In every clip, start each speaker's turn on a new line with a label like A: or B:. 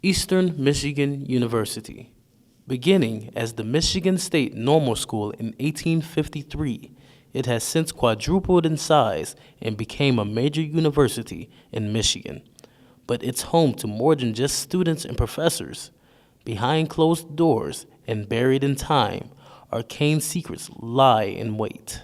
A: Eastern Michigan University. Beginning as the Michigan State Normal School in 1853, it has since quadrupled in size and became a major university in Michigan. But it's home to more than just students and professors. Behind closed doors and buried in time, arcane secrets lie in wait.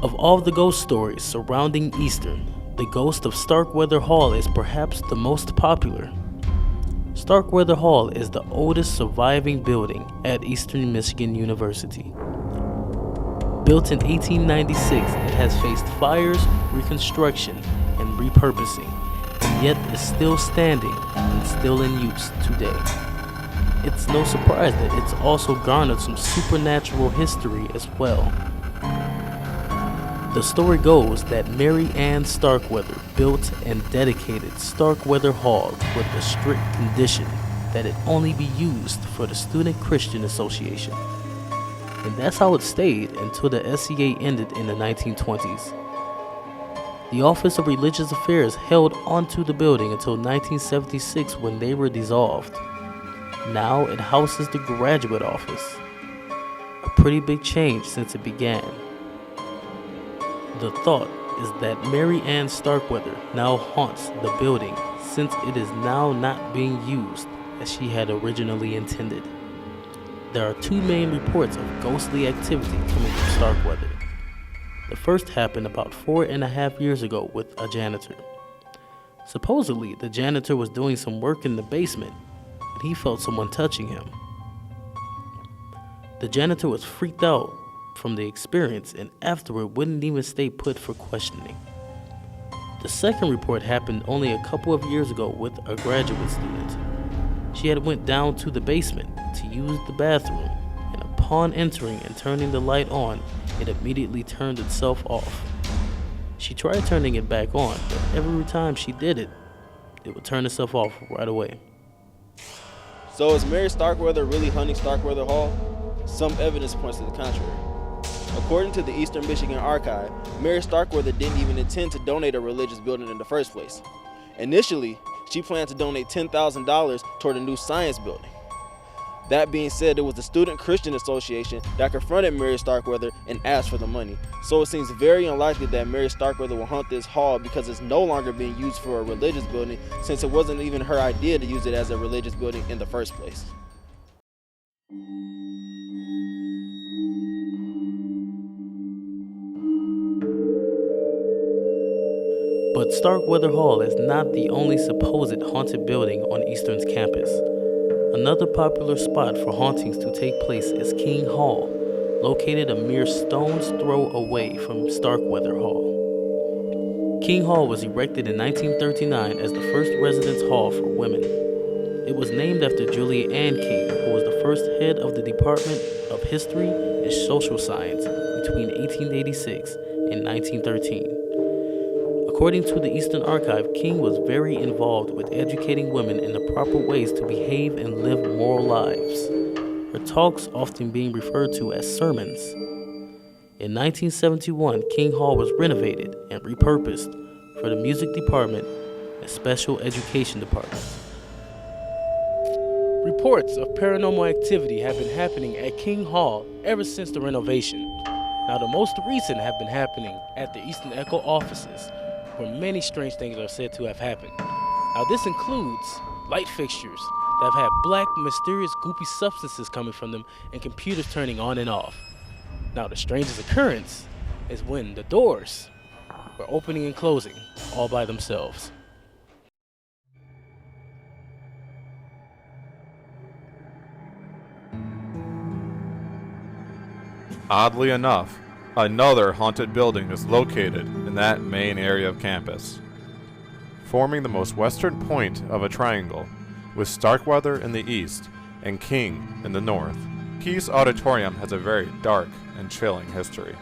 A: Of all the ghost stories surrounding Eastern, the ghost of Starkweather Hall is perhaps the most popular. Starkweather Hall is the oldest surviving building at Eastern Michigan University. Built in 1896, it has faced fires, reconstruction, and repurposing, and yet is still standing and still in use today. It's no surprise that it's also garnered some supernatural history as well. The story goes that Mary Ann Starkweather built and dedicated Starkweather Hall with the strict condition that it only be used for the Student Christian Association. And that's how it stayed until the SCA ended in the 1920s. The Office of Religious Affairs held onto the building until 1976 when they were dissolved. Now it houses the graduate office. A pretty big change since it began. The thought is that Mary Ann Starkweather now haunts the building since it is now not being used as she had originally intended. There are two main reports of ghostly activity coming from Starkweather. The first happened about 4.5 years ago with a janitor. Supposedly, the janitor was doing some work in the basement and he felt someone touching him. The janitor was freaked out from the experience and afterward wouldn't even stay put for questioning. The second report happened only a couple of years ago with a graduate student. She had went down to the basement to use the bathroom, and upon entering and turning the light on, it immediately turned itself off. She tried turning it back on, but every time she did it, it would turn itself off right away.
B: So is Mary Starkweather really hunting Starkweather Hall? Some evidence points to the contrary. According to the Eastern Michigan Archive, Mary Starkweather didn't even intend to donate a religious building in the first place. Initially, she planned to donate $10,000 toward a new science building. That being said, it was the Student Christian Association that confronted Mary Starkweather and asked for the money. So it seems very unlikely that Mary Starkweather will hunt this hall because it's no longer being used for a religious building, since it wasn't even her idea to use it as a religious building in the first place.
A: But Starkweather Hall is not the only supposed haunted building on Eastern's campus. Another popular spot for hauntings to take place is King Hall, located a mere stone's throw away from Starkweather Hall. King Hall was erected in 1939 as the first residence hall for women. It was named after Julia Ann King, who was the first head of the Department of History and Social Science between 1886 and 1913. According to the Eastern Archive, King was very involved with educating women in the proper ways to behave and live moral lives, her talks often being referred to as sermons. In 1971, King Hall was renovated and repurposed for the music department and special education department. Reports of paranormal activity have been happening at King Hall ever since the renovation. Now, the most recent have been happening at the Eastern Echo offices, where many strange things are said to have happened. Now, this includes light fixtures that have had black, mysterious, goopy substances coming from them and computers turning on and off. Now, the strangest occurrence is when the doors were opening and closing all by themselves.
C: Oddly enough, another haunted building is located in that main area of campus, forming the most western point of a triangle, with Starkweather in the east and King in the north. Peace Auditorium has a very dark and chilling history.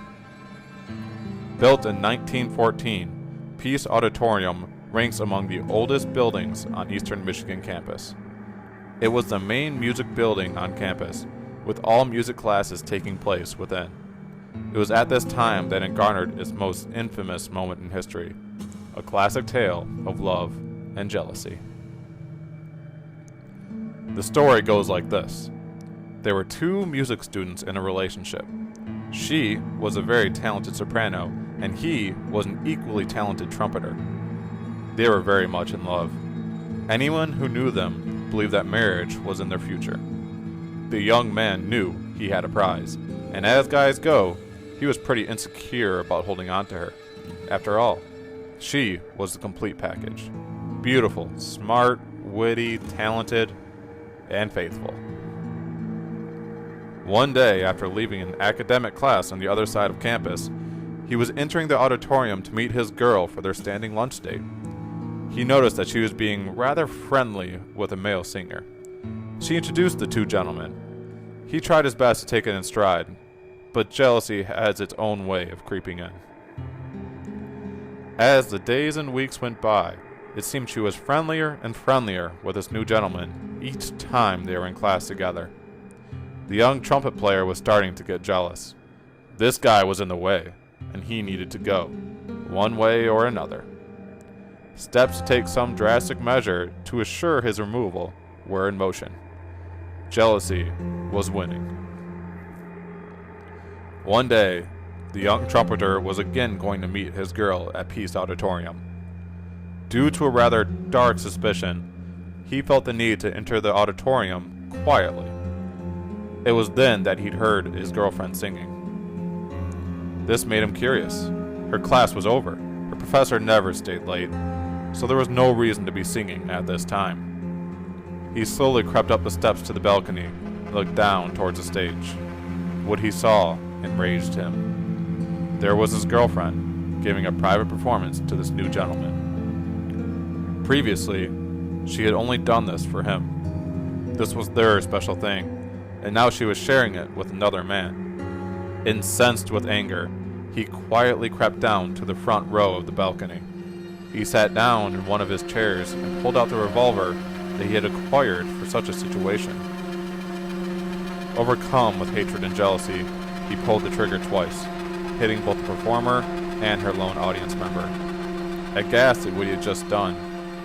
C: Built in 1914, Peace Auditorium ranks among the oldest buildings on Eastern Michigan campus. It was the main music building on campus, with all music classes taking place within. It was at this time that it garnered its most infamous moment in history, a classic tale of love and jealousy. The story goes like this. There were two music students in a relationship. She was a very talented soprano, and he was an equally talented trumpeter. They were very much in love. Anyone who knew them believed that marriage was in their future. The young man knew he had a prize, and as guys go, he was pretty insecure about holding on to her. After all, she was the complete package. Beautiful, smart, witty, talented, and faithful. One day, after leaving an academic class on the other side of campus, he was entering the auditorium to meet his girl for their standing lunch date. He noticed that she was being rather friendly with a male singer. She introduced the two gentlemen. He tried his best to take it in stride, but jealousy has its own way of creeping in. As the days and weeks went by, it seemed she was friendlier and friendlier with this new gentleman each time they were in class together. The young trumpet player was starting to get jealous. This guy was in the way, and he needed to go, one way or another. Steps to take some drastic measure to assure his removal were in motion. Jealousy was winning. One day, the young trumpeter was again going to meet his girl at Peace Auditorium. Due to a rather dark suspicion, he felt the need to enter the auditorium quietly. It was then that he'd heard his girlfriend singing. This made him curious. Her class was over. Her professor never stayed late, so there was no reason to be singing at this time. He slowly crept up the steps to the balcony and looked down towards the stage. What he saw enraged him. There was his girlfriend giving a private performance to this new gentleman. Previously, she had only done this for him. This was their special thing, and now she was sharing it with another man. Incensed with anger, he quietly crept down to the front row of the balcony. He sat down in one of his chairs and pulled out the revolver that he had acquired for such a situation. Overcome with hatred and jealousy, he pulled the trigger twice, hitting both the performer and her lone audience member. Aghast at what he had just done,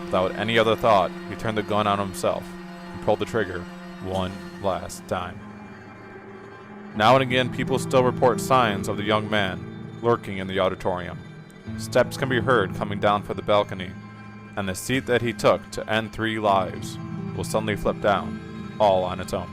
C: without any other thought, he turned the gun on himself and pulled the trigger one last time. Now and again, people still report signs of the young man lurking in the auditorium. Steps can be heard coming down from the balcony, and the seat that he took to end 3 lives will suddenly flip down, all on its own.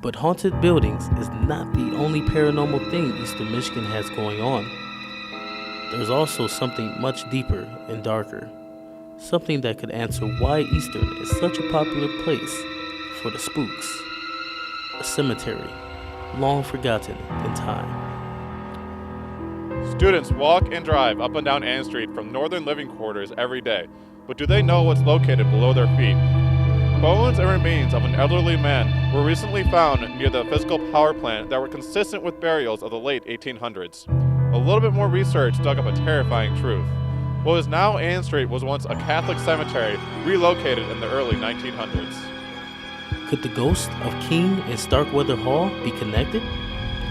A: But haunted buildings is not the only paranormal thing Eastern Michigan has going on. There's also something much deeper and darker. Something that could answer why Eastern is such a popular place for the spooks. A cemetery, long forgotten in time.
C: Students walk and drive up and down Ann Street from Northern Living Quarters every day, but do they know what's located below their feet? Bones and remains of an elderly man were recently found near the physical power plant that were consistent with burials of the late 1800s. A little bit more research dug up a terrifying truth. What is now Ann Street was once a Catholic cemetery relocated in the early 1900s.
A: Could the ghost of King and Starkweather Hall be connected?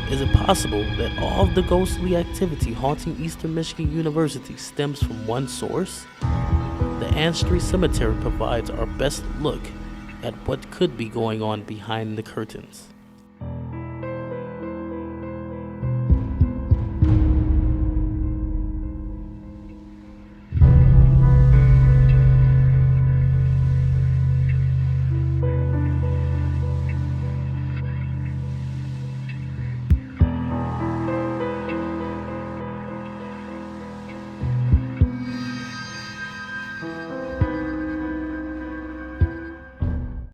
A: Is it possible that all of the ghostly activity haunting Eastern Michigan University stems from one source? The Ann Street Cemetery provides our best look at what could be going on behind the curtains.